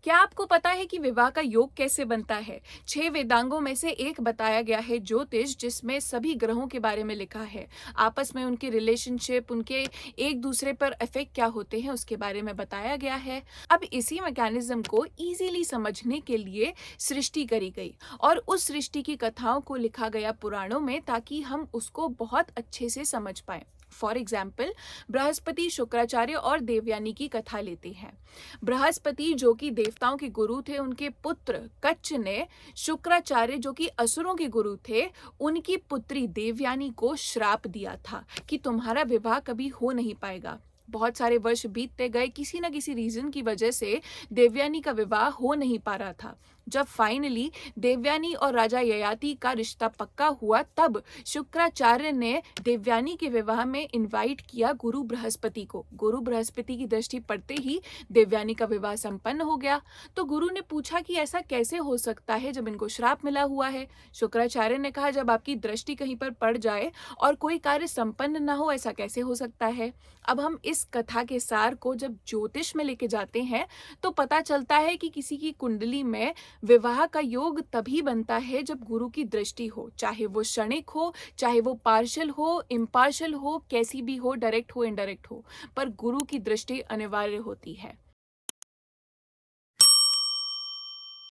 क्या आपको पता है कि विवाह का योग कैसे बनता है? 6 वेदांगों में से एक बताया गया है ज्योतिष, जिसमें सभी ग्रहों के बारे में लिखा है। आपस में उनकी रिलेशनशिप, उनके एक-दूसरे पर इफ़ेक्ट क्या होते हैं, उसके बारे में बताया गया है। अब इसी मैकेनिज़्म को ईज़िली समझने के लिए सृष्टि करी गई और उस सृष्टि की कथाओं को लिखा गया पुराणों में, ताकि हम उसको बहुत अच्छे से समझ पाएँ। फॉर एग्ज़ाम्पल, बृहस्पति, शुक्राचार्य और देवयानी की कथा लेते हैं। बृहस्पति जो कि देवताओं के गुरु थे, उनके पुत्र कच्छ ने शुक्राचार्य जो कि असुरों के गुरु थे, उनकी पुत्री देवयानी को श्राप दिया था कि तुम्हारा विवाह कभी हो नहीं पाएगा। बहुत सारे वर्ष बीतते गए, किसी न किसी रीज़न की वजह से देवयानी का विवाह हो नहीं पा रहा था। जब फाइनली देवयानी और राजा ययाति का रिश्ता पक्का हुआ, तब शुक्राचार्य ने देवयानी के विवाह में इनवाइट किया गुरु बृहस्पति को। गुरु बृहस्पति की दृष्टि पड़ते ही देवयानी का विवाह संपन्न हो गया। तो गुरु ने पूछा कि ऐसा कैसे हो सकता है जब इनको श्राप मिला हुआ है? शुक्राचार्य ने कहा, जब आपकी दृष्टि कहीं पर पड़ जाए और कोई कार्य संपन्न ना हो, ऐसा कैसे हो सकता है? अब हम इस कथा के सार को जब ज्योतिष में लेके जाते हैं, तो पता चलता है कि किसी की कुंडली में विवाह का योग तभी बनता है जब गुरु की दृष्टि हो, चाहे वो क्षणिक हो, चाहे वो पार्शियल हो, इम्पार्शियल हो, कैसी भी हो, डायरेक्ट हो, इनडायरेक्ट हो, पर गुरु की दृष्टि अनिवार्य होती है।